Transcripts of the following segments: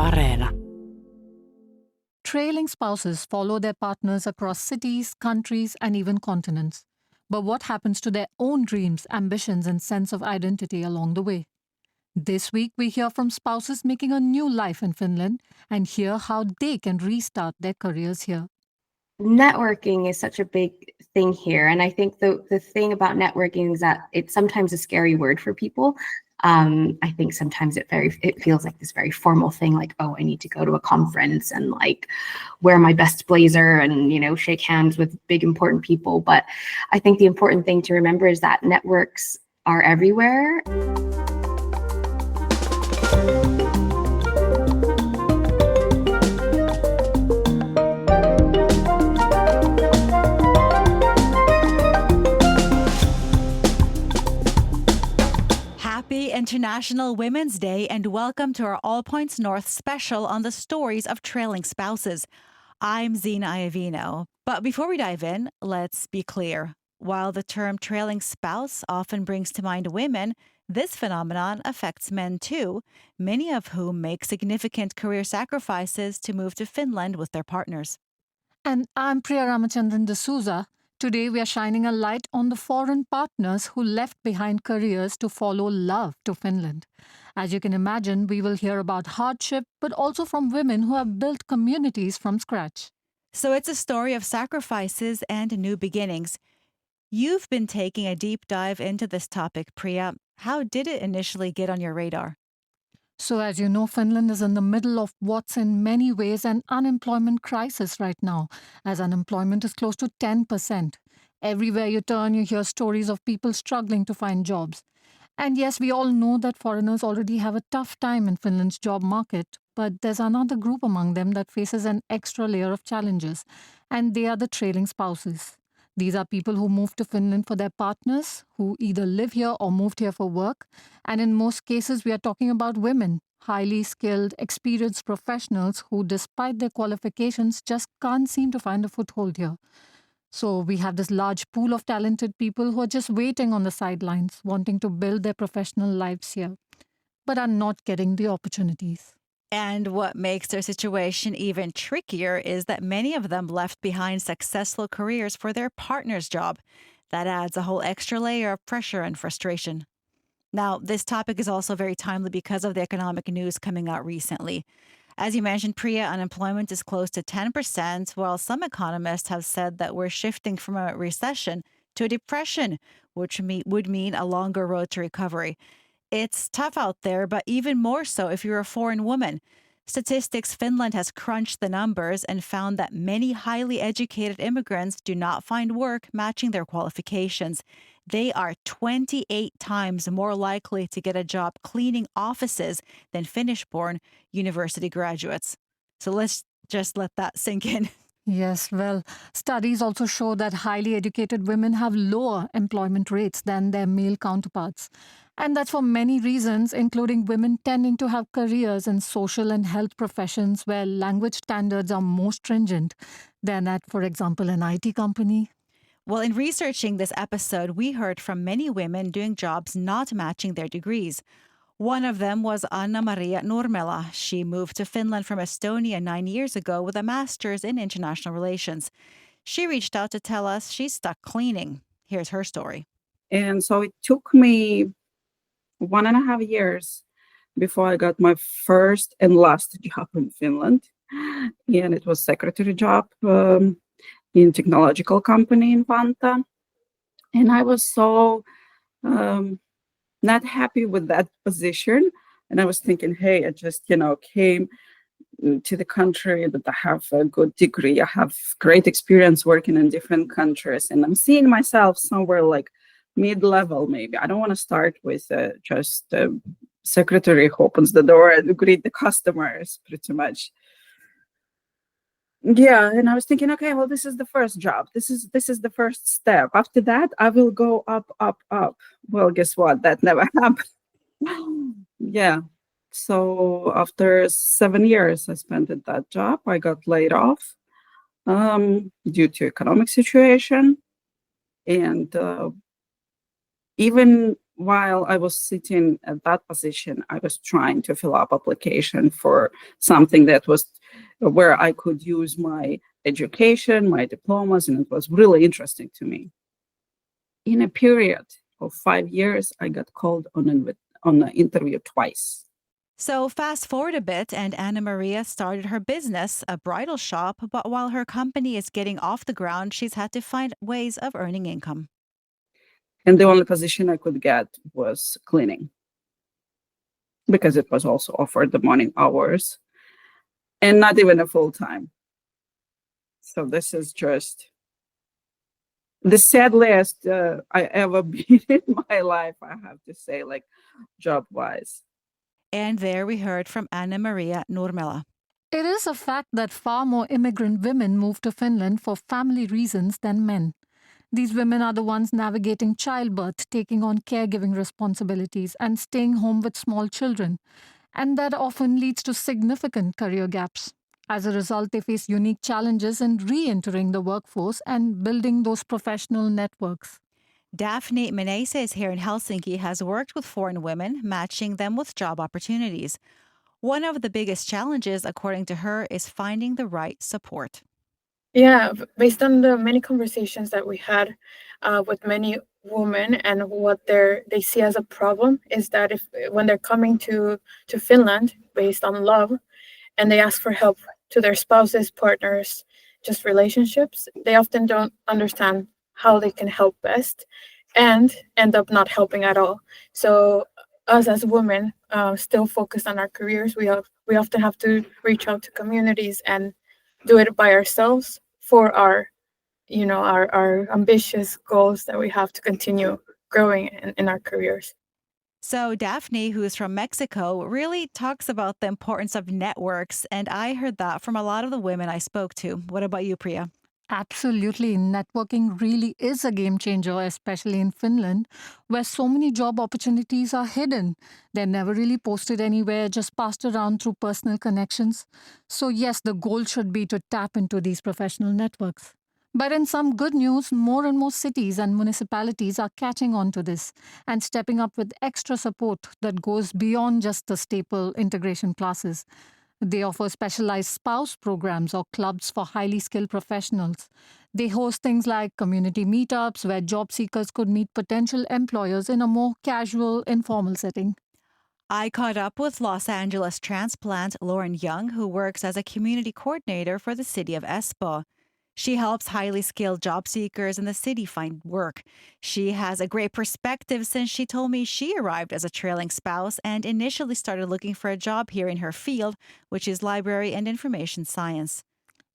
Areena. Trailing spouses follow their partners across cities, countries, and even continents. But what happens to their own dreams, ambitions, and sense of identity along the way? This week, we hear from spouses making a new life in Finland and hear how they can restart their careers here. Networking is such a big thing here. And I think the thing about networking is that it's sometimes a scary word for people. I think sometimes it feels like this very formal thing, like, oh, I need to go to a conference and like wear my best blazer and, shake hands with big important people. But I think the important thing to remember is that networks are everywhere. Happy International Women's Day and welcome to our All Points North special on the stories of trailing spouses. I'm Zena Iovino. But before we dive in, let's be clear. While the term trailing spouse often brings to mind women, this phenomenon affects men too, many of whom make significant career sacrifices to move to Finland with their partners. And I'm Priya Ramachandran D'Souza. Today, we are shining a light on the foreign partners who left behind careers to follow love to Finland. As you can imagine, we will hear about hardship, but also from women who have built communities from scratch. So it's a story of sacrifices and new beginnings. You've been taking a deep dive into this topic, Priya. How did it initially get on your radar? So as you know, Finland is in the middle of what's in many ways an unemployment crisis right now, as unemployment is close to 10%. Everywhere you turn, you hear stories of people struggling to find jobs. And yes, we all know that foreigners already have a tough time in Finland's job market, but there's another group among them that faces an extra layer of challenges, and they are the trailing spouses. These are people who moved to Finland for their partners, who either live here or moved here for work. And in most cases, we are talking about women, highly skilled, experienced professionals who, despite their qualifications, just can't seem to find a foothold here. So we have this large pool of talented people who are just waiting on the sidelines, wanting to build their professional lives here, but are not getting the opportunities. And what makes their situation even trickier is that many of them left behind successful careers for their partner's job. That adds a whole extra layer of pressure and frustration. Now, this topic is also very timely because of the economic news coming out recently. As you mentioned, Priya, unemployment is close to 10%, while some economists have said that we're shifting from a recession to a depression, which would mean a longer road to recovery. It's tough out there, but even more so if you're a foreign woman. Statistics Finland has crunched the numbers and found that many highly educated immigrants do not find work matching their qualifications. They are 28 times more likely to get a job cleaning offices than Finnish-born university graduates. So let's just let that sink in. Yes, well, studies also show that highly educated women have lower employment rates than their male counterparts. And that's for many reasons, including women tending to have careers in social and health professions where language standards are more stringent than at, for example, an IT company. Well, in researching this episode, we heard from many women doing jobs not matching their degrees. One of them was Anna-Maria Nurmela. She moved to Finland from Estonia 9 years ago with a master's in international relations. She reached out to tell us she's stuck cleaning. Here's her story. And so it took me 1.5 years before I got my first and last job in Finland. And it was secretary job in technological company in Vantaa. And I was so not happy with that position. And I was thinking, hey, I just, came to the country that I have a good degree. I have great experience working in different countries. And I'm seeing myself somewhere like mid-level, maybe. I don't want to start with just secretary who opens the door and greet the customers, pretty much. Yeah, and I was thinking, okay, well, this is the first job. This is the first step. After that, I will go up, up, up. Well, guess what? That never happened. Yeah. So after 7 years I spent at that job, I got laid off due to economic situation. And even while I was sitting at that position, I was trying to fill up application for something that was where I could use my education, my diplomas, and it was really interesting to me. In a period of 5 years, I got called on an interview twice. So fast forward a bit, and Anna Maria started her business, a bridal shop, but while her company is getting off the ground, she's had to find ways of earning income. And the only position I could get was cleaning, because it was also offered the morning hours and not even a full time. So this is just the sadliest I ever been in my life, I have to say, like job wise. And there we heard from Anna Maria Nurmela. It is a fact that far more immigrant women move to Finland for family reasons than men. These women are the ones navigating childbirth, taking on caregiving responsibilities, and staying home with small children. And that often leads to significant career gaps. As a result, they face unique challenges in re entering the workforce and building those professional networks. Daphne Meneses here in Helsinki has worked with foreign women, matching them with job opportunities. One of the biggest challenges, according to her, is finding the right support. Yeah, based on the many conversations that we had with many women, and what they see as a problem is that if when they're coming to Finland based on love, and they ask for help to their spouses, partners, just relationships, they often don't understand how they can help best, and end up not helping at all. So us as women, still focused on our careers, we often have to reach out to communities and do it by ourselves for our our ambitious goals that we have to continue growing in our careers. So, Daphne, who is from Mexico, really talks about the importance of networks. And I heard that from a lot of the women I spoke to. What about you, Priya? Absolutely. Networking really is a game changer, especially in Finland, where so many job opportunities are hidden. They're never really posted anywhere, just passed around through personal connections. So, yes, the goal should be to tap into these professional networks. But in some good news, more and more cities and municipalities are catching on to this and stepping up with extra support that goes beyond just the staple integration classes. They offer specialized spouse programs or clubs for highly skilled professionals. They host things like community meetups where job seekers could meet potential employers in a more casual, informal setting. I caught up with Los Angeles transplant Lauren Young, who works as a community coordinator for the city of Espoo. She helps highly skilled job seekers in the city find work. She has a great perspective since she told me she arrived as a trailing spouse and initially started looking for a job here in her field, which is library and information science.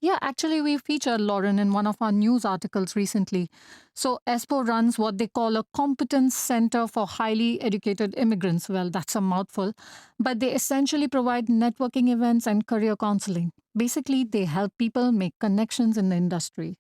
Yeah, actually, we featured Lauren in one of our news articles recently. So, ESPO runs what they call a competence center for highly educated immigrants. Well, that's a mouthful, but they essentially provide networking events and career counseling. Basically, they help people make connections in the industry.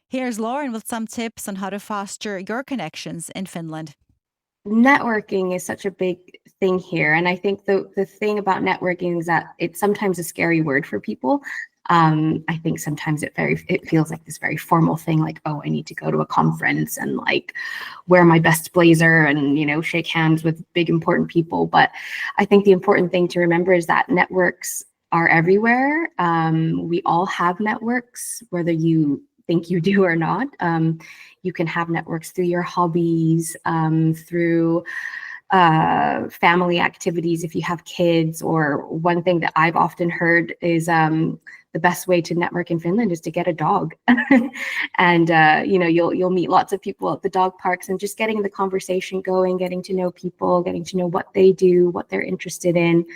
Here's Lauren with some tips on how to foster your connections in Finland. Networking is such a big thing here. And I think the thing about networking is that it's sometimes a scary word for people. I think sometimes it feels like this very formal thing, like, oh, I need to go to a conference and like wear my best blazer and, shake hands with big important people. But I think the important thing to remember is that networks are everywhere. We all have networks, whether you think you do or not. You can have networks through your hobbies, through family activities if you have kids. Or one thing that I've often heard is the best way to network in Finland is to get a dog. And you'll meet lots of people at the dog parks, and just getting the conversation going, getting to know people, getting to know what they do, what they're interested in.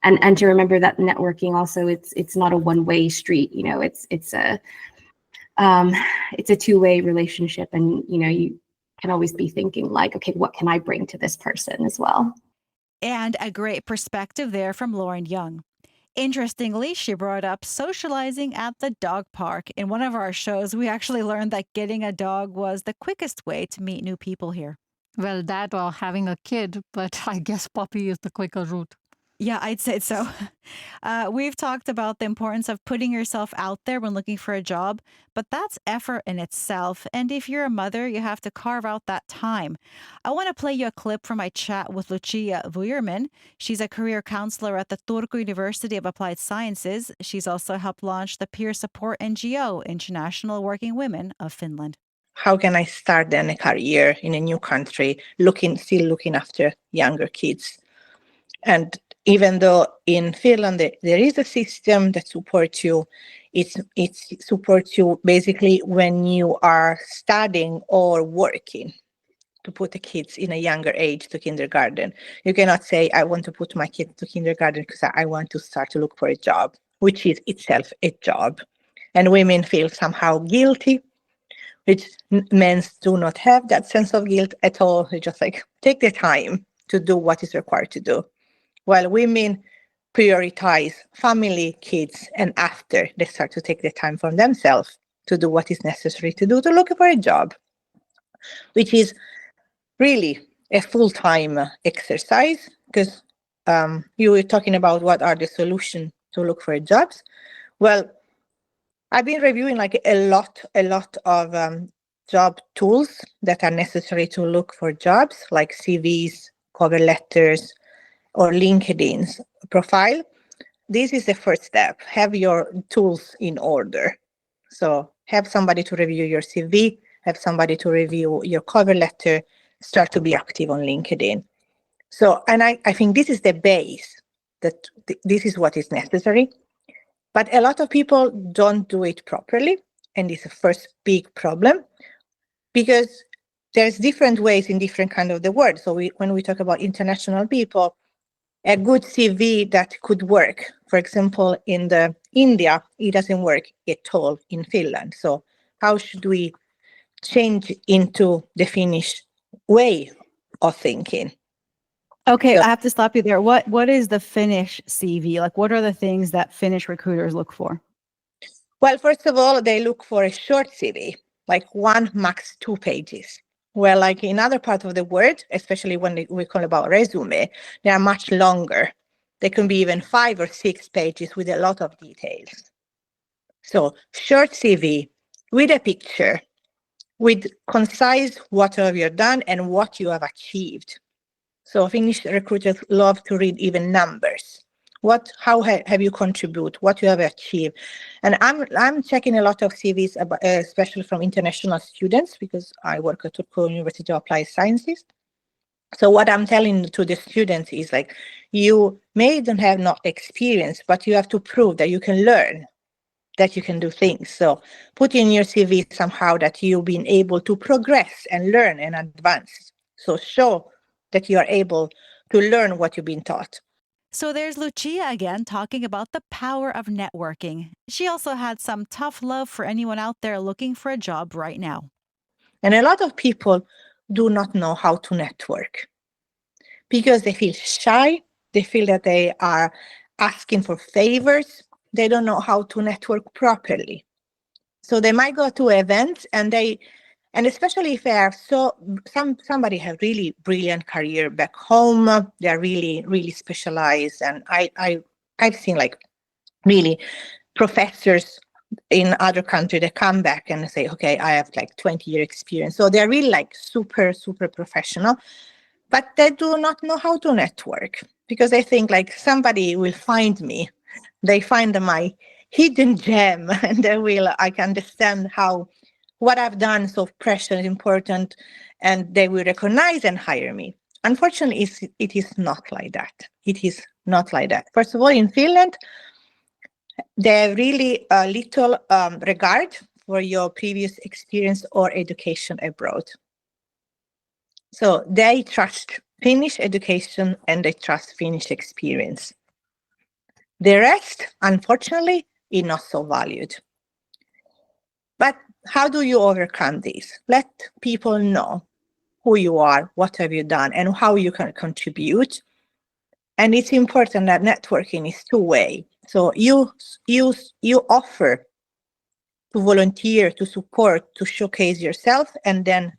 And to remember that networking also, it's not a one-way street. It's a two-way relationship, and you can always be thinking like, okay, what can I bring to this person as well? And a great perspective there from Lauren Young. Interestingly, she brought up socializing at the dog park. In one of our shows, we actually learned that getting a dog was the quickest way to meet new people here. Well, that or having a kid, but I guess puppy is the quicker route. Yeah, I'd say so. We've talked about the importance of putting yourself out there when looking for a job, but that's effort in itself. And if you're a mother, you have to carve out that time. I want to play you a clip from my chat with Lucia Vujerman. She's a career counselor at the Turku University of Applied Sciences. She's also helped launch the peer support NGO, International Working Women of Finland. How can I start then a career in a new country, still looking after younger kids? And even though in Finland there is a system that supports you, it supports you basically when you are studying or working, to put the kids in a younger age to kindergarten. You cannot say, I want to put my kids to kindergarten because I want to start to look for a job, which is itself a job. And women feel somehow guilty, which men do not have that sense of guilt at all. They just like take the time to do what is required to do. While women prioritize family, kids, and after they start to take the time for themselves to do what is necessary to do to look for a job, which is really a full-time exercise, because you were talking about what are the solutions to look for jobs. Well, I've been reviewing like a lot of job tools that are necessary to look for jobs, like CVs, cover letters, or LinkedIn's profile. This is the first step. Have your tools in order. So have somebody to review your CV, have somebody to review your cover letter, start to be active on LinkedIn. So, and I think this is the base, that this is what is necessary. But a lot of people don't do it properly. And it's the first big problem, because there's different ways in different kind of the world. So when we talk about international people, a good CV that could work, for example, in India, it doesn't work at all in Finland. So how should we change into the Finnish way of thinking? Okay, So- I have to stop you there. What is the Finnish CV? Like, what are the things that Finnish recruiters look for? Well, first of all, they look for a short CV, like 1, max 2 pages. Well, like in other parts of the world, especially when we call about resume, they are much longer. They can be even 5 or 6 pages with a lot of details. So short CV with a picture, with concise what have you done and what you have achieved. So Finnish recruiters love to read even numbers. How have you contributed? What you have achieved? And I'm checking a lot of CVs, especially from international students, because I work at Turku University of Applied Sciences. So what I'm telling to the students is like, you may don't have no experience, but you have to prove that you can learn, that you can do things. So put in your CV somehow that you've been able to progress and learn and advance. So show that you are able to learn what you've been taught. So there's Lucia again talking about the power of networking. She also had some tough love for anyone out there looking for a job right now. And a lot of people do not know how to network because they feel shy. They feel that they are asking for favors. They don't know how to network properly. So they might go to events and especially if they are somebody has really brilliant career back home, they're really, really specialized. And I've seen like really professors in other countries that come back and say, okay, I have like 20-year experience. So they're really like super, super professional, but they do not know how to network because they think like somebody will find me. They find my hidden gem and I can understand what I've done so precious and important, and they will recognize and hire me. Unfortunately, it is not like that. It is not like that. First of all, in Finland, they have really little regard for your previous experience or education abroad. So they trust Finnish education and they trust Finnish experience. The rest, unfortunately, is not so valued. But how do you overcome this? Let people know who you are, what have you done, and how you can contribute. And it's important that networking is two-way. So you offer to volunteer, to support, to showcase yourself, and then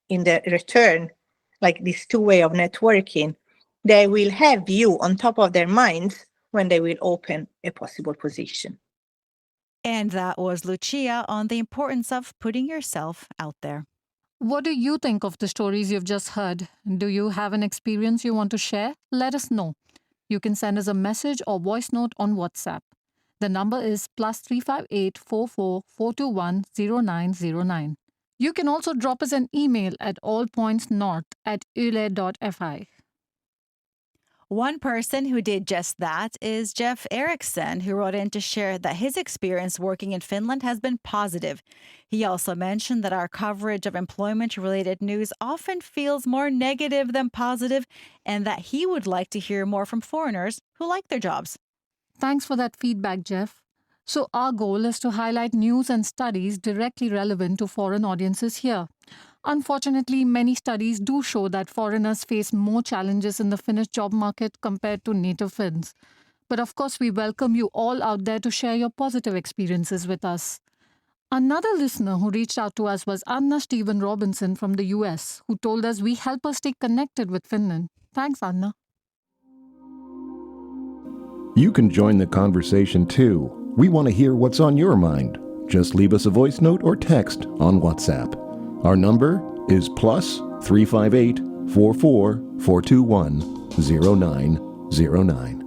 in the return, like this two-way of networking, they will have you on top of their minds when they will open a possible position. And that was Lucia on the importance of putting yourself out there. What do you think of the stories you've just heard? Do you have an experience you want to share? Let us know. You can send us a message or voice note on WhatsApp. The number is +358 44 421 0909. You can also drop us an email at allpointsnorth@yle.fi. One person who did just that is Jeff Eriksson, who wrote in to share that his experience working in Finland has been positive. He also mentioned that our coverage of employment-related news often feels more negative than positive, and that he would like to hear more from foreigners who like their jobs. Thanks for that feedback, Jeff. So our goal is to highlight news and studies directly relevant to foreign audiences here. Unfortunately, many studies do show that foreigners face more challenges in the Finnish job market compared to native Finns. But of course, we welcome you all out there to share your positive experiences with us. Another listener who reached out to us was Anna Steven Robinson from the US, who told us we help us stay connected with Finland. Thanks, Anna. You can join the conversation too. We want to hear what's on your mind. Just leave us a voice note or text on WhatsApp. Our number is +358 44 421 0909.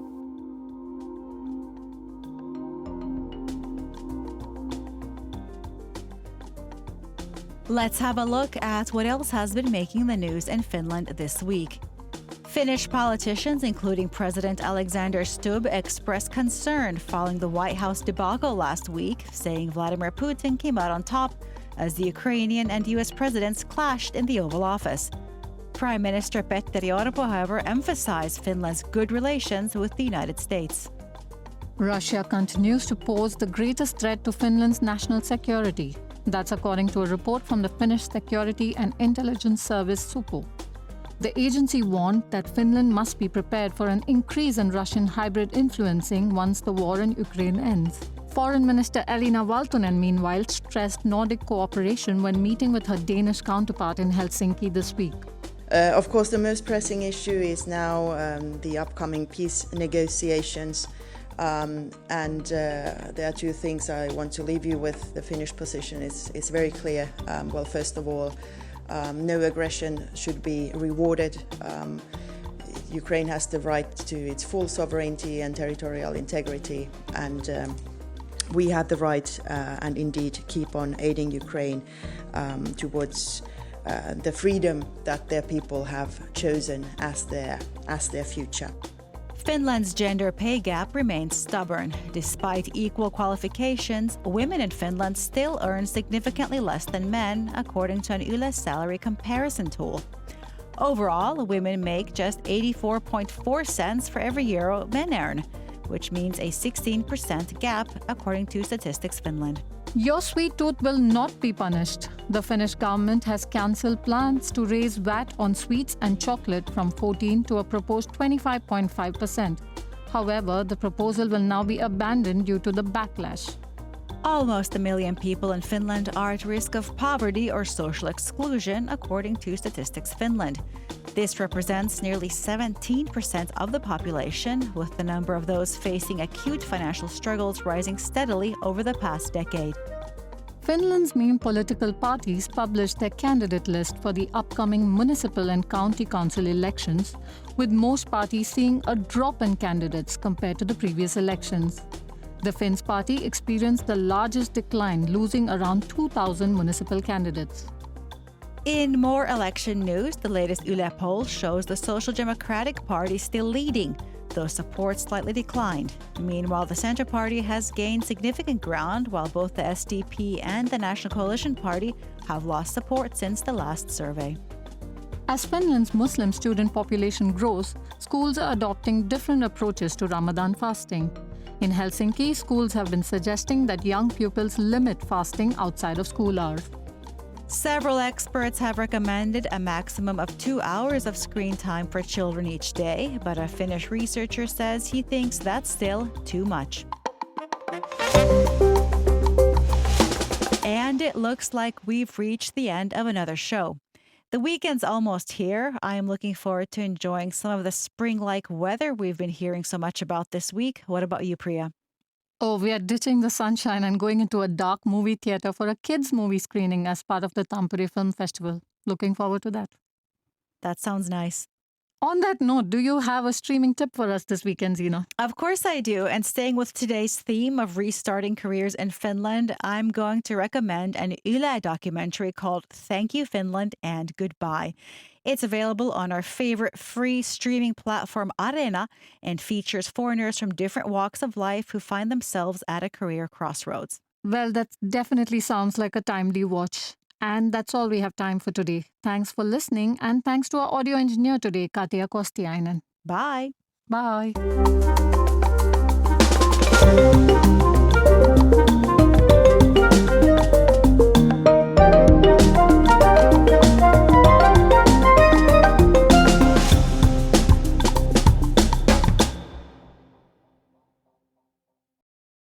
Let's have a look at what else has been making the news in Finland this week. Finnish politicians, including President Alexander Stubb, expressed concern following the White House debacle last week, saying Vladimir Putin came out on top as the Ukrainian and U.S. presidents clashed in the Oval Office. Prime Minister Petteri Orpo, however, emphasized Finland's good relations with the United States. Russia continues to pose the greatest threat to Finland's national security. That's according to a report from the Finnish Security and Intelligence Service Supo. The agency warned that Finland must be prepared for an increase in Russian hybrid influencing once the war in Ukraine ends. Foreign Minister Elina Valtonen, meanwhile, stressed Nordic cooperation when meeting with her Danish counterpart in Helsinki this week. Of course, the most pressing issue is now the upcoming peace negotiations. There are two things I want to leave you with. The Finnish position is very clear. Well, first of all, no aggression should be rewarded. Ukraine has the right to its full sovereignty and territorial integrity, and we have the right and indeed keep on aiding Ukraine towards the freedom that their people have chosen as their future. Finland's gender pay gap remains stubborn. Despite equal qualifications, women in Finland still earn significantly less than men, according to an Yle salary comparison tool. Overall, women make just 84.4 cents for every euro men earn, which means a 16% gap, according to Statistics Finland. Your sweet tooth will not be punished. The Finnish government has cancelled plans to raise VAT on sweets and chocolate from 14 to a proposed 25.5%. However, the proposal will now be abandoned due to the backlash. Almost 1 million people in Finland are at risk of poverty or social exclusion, according to Statistics Finland. This represents nearly 17% of the population, with the number of those facing acute financial struggles rising steadily over the past decade. Finland's main political parties published their candidate list for the upcoming municipal and county council elections, with most parties seeing a drop in candidates compared to the previous elections. The Finns party experienced the largest decline, losing around 2,000 municipal candidates. In more election news, the latest Yle poll shows the Social Democratic Party still leading, though support slightly declined. Meanwhile, the Centre Party has gained significant ground, while both the SDP and the National Coalition Party have lost support since the last survey. As Finland's Muslim student population grows, schools are adopting different approaches to Ramadan fasting. In Helsinki, schools have been suggesting that young pupils limit fasting outside of school hours. Several experts have recommended a maximum of 2 hours of screen time for children each day, but a Finnish researcher says he thinks that's still too much. And it looks like we've reached the end of another show. The weekend's almost here. I am looking forward to enjoying some of the spring-like weather we've been hearing so much about this week. What about you, Priya? Oh, we are ditching the sunshine and going into a dark movie theater for a kids' movie screening as part of the Tampere Film Festival. Looking forward to that. That sounds nice. On that note, do you have a streaming tip for us this weekend, Zena? Of course I do. And staying with today's theme of restarting careers in Finland, I'm going to recommend an Yle documentary called Thank You Finland and Goodbye. It's available on our favorite free streaming platform Arena and features foreigners from different walks of life who find themselves at a career crossroads. Well, that definitely sounds like a timely watch. And that's all we have time for today. Thanks for listening, and thanks to our audio engineer today, Katja Kostiainen. Bye. Bye.